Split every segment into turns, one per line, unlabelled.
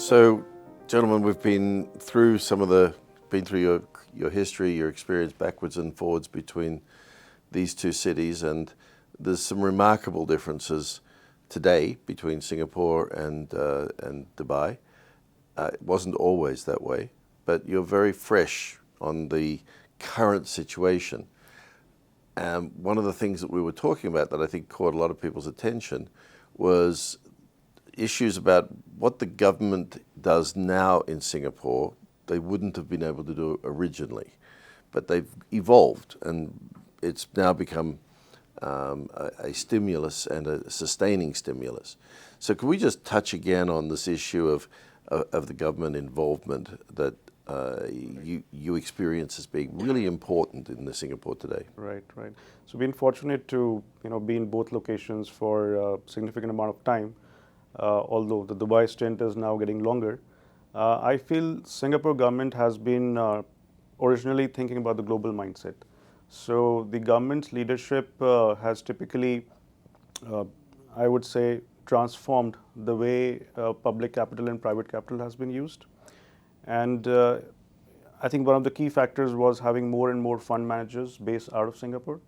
So, gentlemen, we've been through your history, your experience backwards and forwards between these two cities, and there's some remarkable differences today between Singapore and Dubai. It wasn't always that way, but you're very fresh on the current situation. One of the things that we were talking about that I think caught a lot of people's attention was issues about what the government does now in Singapore. They wouldn't have been able to do originally, but they've evolved, and it's now become a stimulus and a sustaining stimulus. So can we just touch again on this issue of the government involvement that you experience as being really important in Singapore today?
Right. So been fortunate to be in both locations for a significant amount of time. Although the Dubai stint is now getting longer, I feel Singapore government has been originally thinking about the global mindset. So the government's leadership has typically, I would say, transformed the way public capital and private capital has been used. And I think one of the key factors was having more and more fund managers based out of Singapore,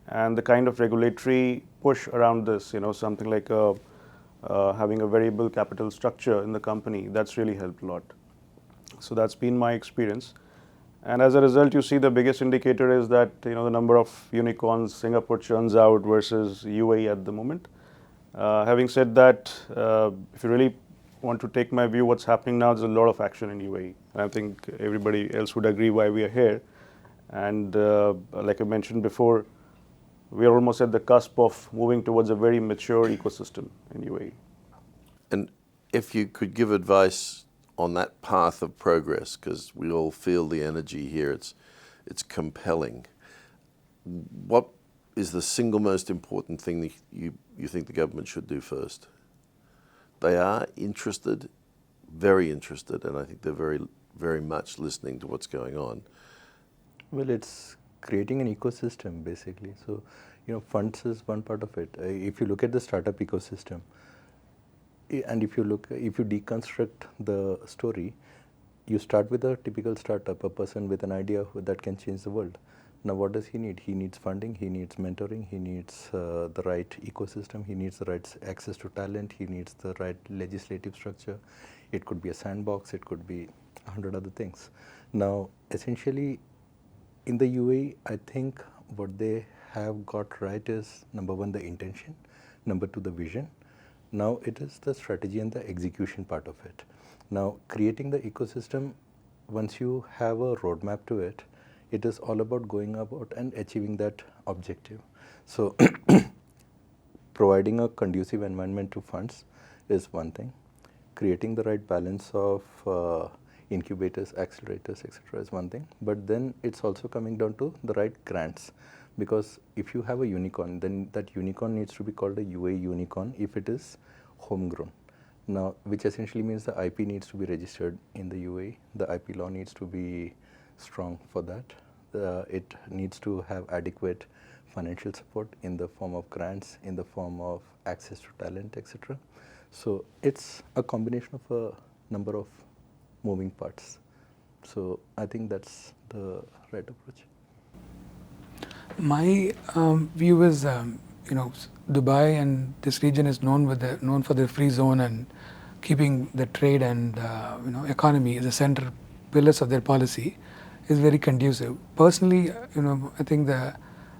and the kind of regulatory push around this, something like having a variable capital structure in the company, that's really helped a lot. So that's been my experience. And as a result, you see the biggest indicator is that the number of unicorns Singapore churns out versus UAE at the moment. Having said that, if you really want to take my view, what's happening now, there's a lot of action in UAE. And I think everybody else would agree why we are here. And like I mentioned before, we are almost at the cusp of moving towards a very mature ecosystem in UAE.
And if you could give advice on that path of progress, because we all feel the energy here, it's compelling. What is the single most important thing that you think the government should do first? They are interested, very interested, and I think they're very, very much listening to what's going on.
Well, it's creating an ecosystem basically. So, funds is one part of it. If you look at the startup ecosystem, and if you deconstruct the story, you start with a typical startup, a person with an idea that can change the world. Now, what does he need? He needs funding, he needs mentoring, he needs the right ecosystem, he needs the right access to talent, he needs the right legislative structure. It could be a sandbox, it could be 100 other things. Now, essentially, in the UAE, I think what they have got right is, number one, the intention, number two, the vision. Now it is the strategy and the execution part of it. Now, creating the ecosystem, once you have a roadmap to it, it is all about going about and achieving that objective. So providing a conducive environment to funds is one thing. Creating the right balance of incubators, accelerators, etc. is one thing. But then it's also coming down to the right grants. Because if you have a unicorn, then that unicorn needs to be called a UAE unicorn if it is homegrown. Now, which essentially means the IP needs to be registered in the UAE. The IP law needs to be strong for that. It needs to have adequate financial support in the form of grants, in the form of access to talent, etc. So it's a combination of a number of moving parts. So I think that's the right approach.
My view is, Dubai and this region is known for the free zone and keeping the trade and economy as the center pillars of their policy is very conducive. Personally, I think the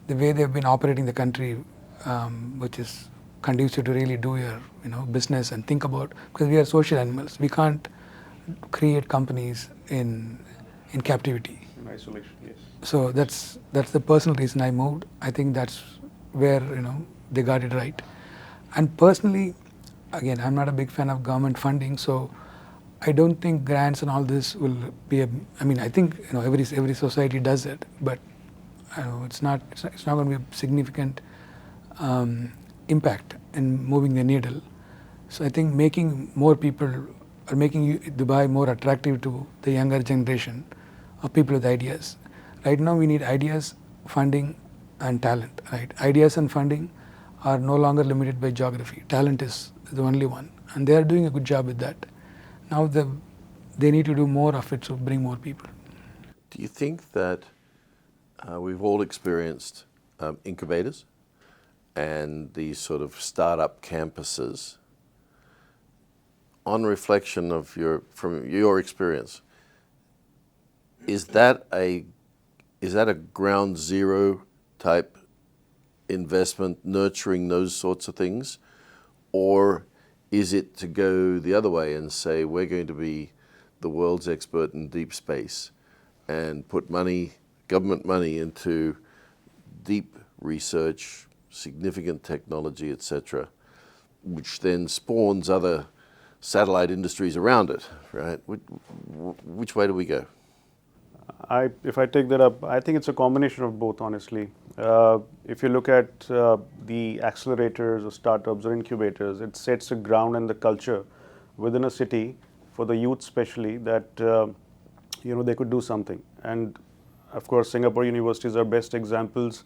way they've been operating the country, which is conducive to really do your business and think about, because we are social animals, we can't create companies in captivity.
In isolation, yes.
So that's the personal reason I moved. I think that's where they got it right. And personally, again, I'm not a big fan of government funding, so I don't think grants and all this will be I think every society does it, but it's not going to be a significant impact in moving the needle. So I think making more people or making Dubai more attractive to the younger generation of people with ideas. Right now we need ideas, funding and talent. Right? Ideas and funding are no longer limited by geography. Talent is the only one, and they are doing a good job with that. Now they need to do more of it to bring more people.
Do you think that we've all experienced incubators and these sort of startup campuses? On reflection of from your experience, is that a ground zero type investment, nurturing those sorts of things, or is it to go the other way and say we're going to be the world's expert in deep space and put money, government money, into deep research, significant technology, etc., which then spawns other satellite industries around it, right? Which way do we go?
If I take that up, I think it's a combination of both, honestly. If you look at the accelerators or startups or incubators, it sets a ground and the culture within a city for the youth especially that they could do something. And of course, Singapore universities are best examples.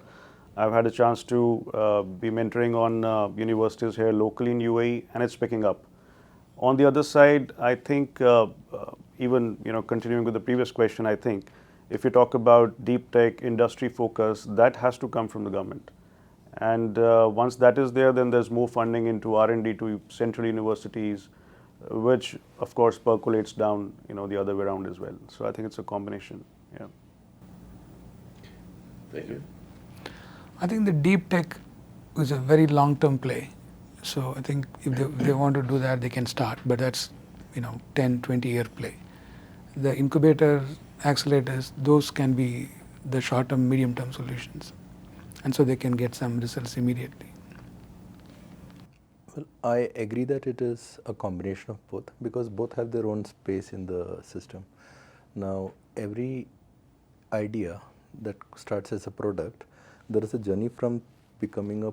I've had a chance to be mentoring on universities here locally in UAE, and it's picking up. On the other side, I think even continuing with the previous question, I think if you talk about deep tech industry focus, that has to come from the government. And once that is there, then there's more funding into R&D to central universities, which of course percolates down the other way around as well. So I think it's a combination. Yeah.
Thank you.
I think the deep tech is a very long-term play. So I think if they want to do that, they can start, but that's 10, 20-year play. The incubator accelerators, those can be the short-term, medium-term solutions, and so they can get some results immediately.
Well, I agree that it is a combination of both because both have their own space in the system. Now, every idea that starts as a product, there is a journey from becoming a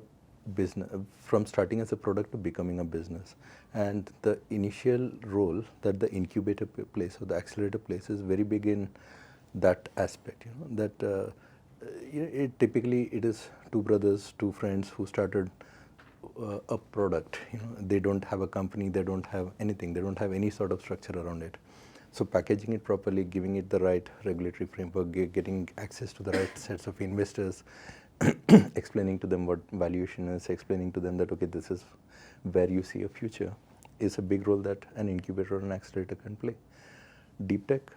business, from starting as a product to becoming a business. And the initial role that the incubator plays or the accelerator plays is very big in that aspect. That typically it is two brothers, two friends who started a product. They don't have a company, they don't have anything, they don't have any sort of structure around it. So packaging it properly, giving it the right regulatory framework, getting access to the right sets of investors, explaining to them what valuation is, explaining to them that, okay, this is where you see a future, is a big role that an incubator or an accelerator can play. Deep tech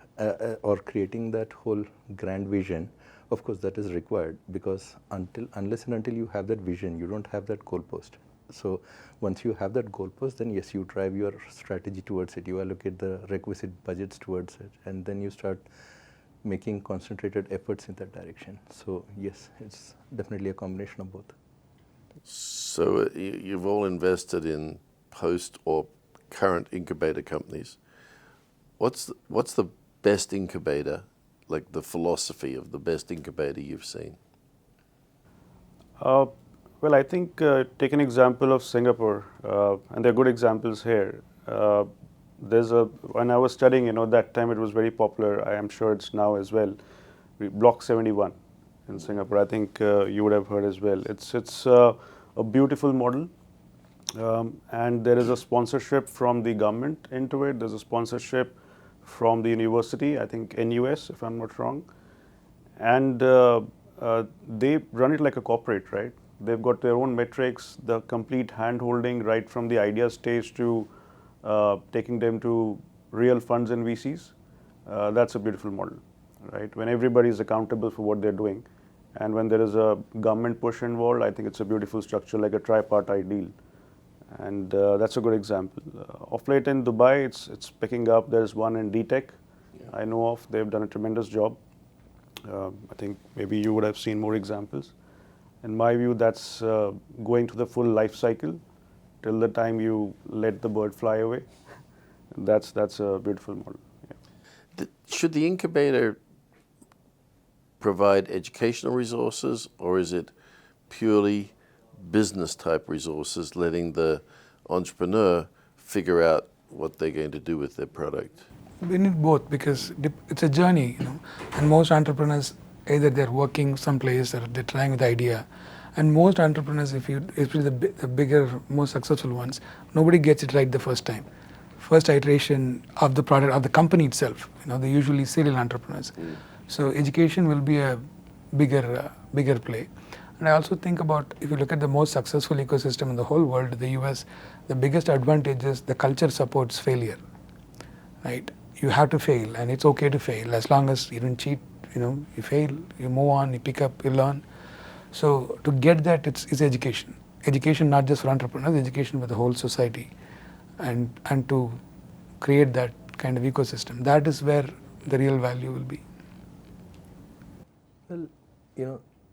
or creating that whole grand vision, of course, that is required because unless and until you have that vision, you don't have that goalpost. So once you have that goalpost, then yes, you drive your strategy towards it, you allocate the requisite budgets towards it, and then you start making concentrated efforts in that direction. So yes, it's definitely a combination of both.
So you've all invested in post or current incubator companies. What's the best incubator, like the philosophy of the best incubator you've seen?
Well, I think take an example of Singapore, and there are good examples here. When I was studying, that time it was very popular. I am sure it's now as well. Block 71 in Singapore. I think you would have heard as well. It's a beautiful model, and there is a sponsorship from the government into it. There's a sponsorship from the university. I think NUS, if I'm not wrong, and they run it like a corporate, right? They've got their own metrics, the complete hand-holding right from the idea stage to taking them to real funds and VCs. That's a beautiful model, right? When everybody is accountable for what they're doing, and when there is a government push involved, I think it's a beautiful structure like a tripartite deal. And that's a good example. Of late in Dubai, it's picking up. There's one in DTech I know of. They've done a tremendous job. I think maybe you would have seen more examples. In my view, that's going to the full life cycle till the time you let the bird fly away. That's a beautiful model. Yeah.
Should the incubator provide educational resources, or is it purely business type resources, letting the entrepreneur figure out what they're going to do with their product?
We need both because it's a journey, and most entrepreneurs, either they're working someplace or they're trying with the idea. And most entrepreneurs, especially the bigger, most successful ones, nobody gets it right the first time. first iteration of the product of the company itself. They're usually serial entrepreneurs. So education will be a bigger play. And I also think about, if you look at the most successful ecosystem in the whole world, the US, the biggest advantage is the culture supports failure, right? You have to fail, and it's okay to fail as long as you don't cheat. You fail, you move on, you pick up, you learn. So to get that, it's education. Education not just for entrepreneurs, education for the whole society, and to create that kind of ecosystem. That is where the real value will be.
Well,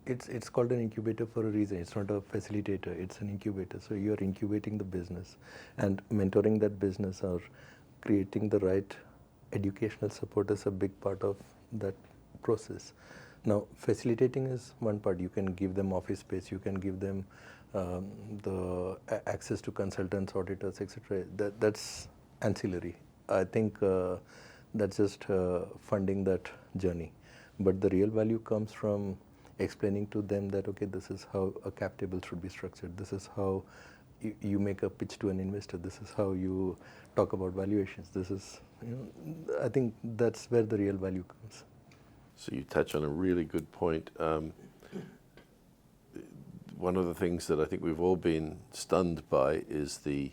it's called an incubator for a reason. It's not a facilitator, it's an incubator. So you're incubating the business and mentoring that business, or creating the right educational support is a big part of that process. Now, facilitating is one part. You can give them office space, you can give them the access to consultants, auditors, etc. That's ancillary. I think that's just funding that journey. But the real value comes from explaining to them that, okay, this is how a cap table should be structured. This is how you make a pitch to an investor. This is how you talk about valuations. This is, I think that's where the real value comes.
So you touch on a really good point. One of the things that I think we've all been stunned by is the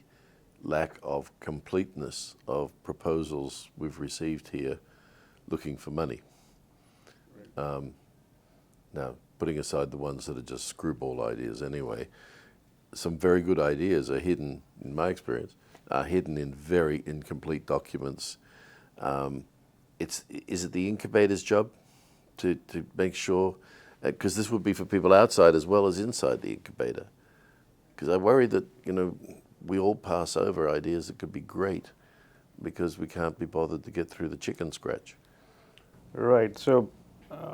lack of completeness of proposals we've received here looking for money. Now, putting aside the ones that are just screwball ideas anyway, some very good ideas are hidden, in my experience, are hidden in very incomplete documents. Is it the incubator's job to make sure, because this would be for people outside as well as inside the incubator? Because I worry that, we all pass over ideas that could be great because we can't be bothered to get through the chicken scratch.
Right. So,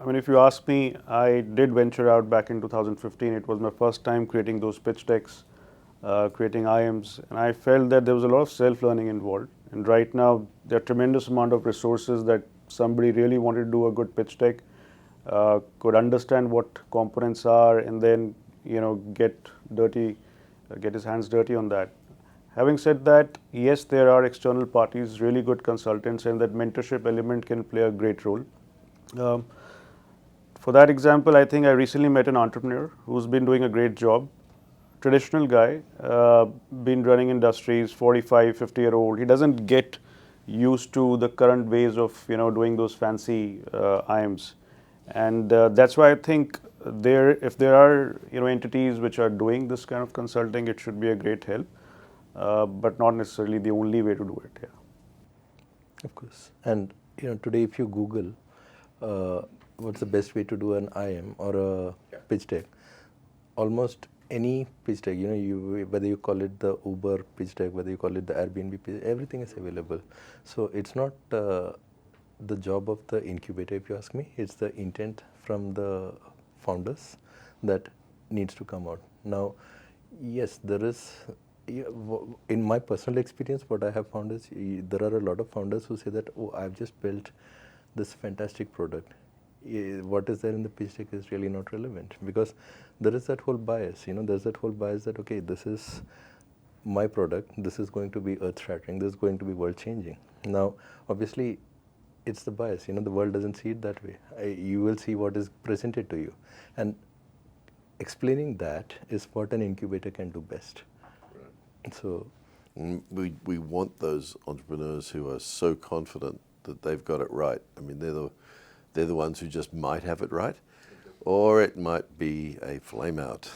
if you ask me, I did venture out back in 2015. It was my first time creating those pitch decks, creating IMs, and I felt that there was a lot of self-learning involved. And right now, there are tremendous amount of resources that somebody really wanted to do a good pitch deck, could understand what components are, and then get his hands dirty on that. Having said that, yes, there are external parties, really good consultants, and that mentorship element can play a great role. For that example, I think I recently met an entrepreneur who's been doing a great job. Traditional guy, been running industries, 45, 50-year-old. He doesn't get used to the current ways of doing those fancy IMs, and that's why I think if there are entities which are doing this kind of consulting, it should be a great help, but not necessarily the only way to do it. Yeah.
Of course. And today, if you Google what's the best way to do an IM or a pitch deck, almost any pitch deck, whether you call it the Uber pitch deck, whether you call it the Airbnb pitch, everything is available. So it's not the job of the incubator, if you ask me. It's the intent from the founders that needs to come out. Now, yes, there is, in my personal experience, what I have found is there are a lot of founders who say that, oh, I've just built this fantastic product. What is there in the pitch deck is really not relevant, because there is that whole bias. There's that whole bias that, okay, this is my product, this is going to be earth-shattering, this is going to be world-changing. Now, obviously, it's the bias. The world doesn't see it that way. You will see what is presented to you, and explaining that is what an incubator can do best. Right. So,
we want those entrepreneurs who are so confident that they've got it right. They're the ones who just might have it right, or it might be a flame out.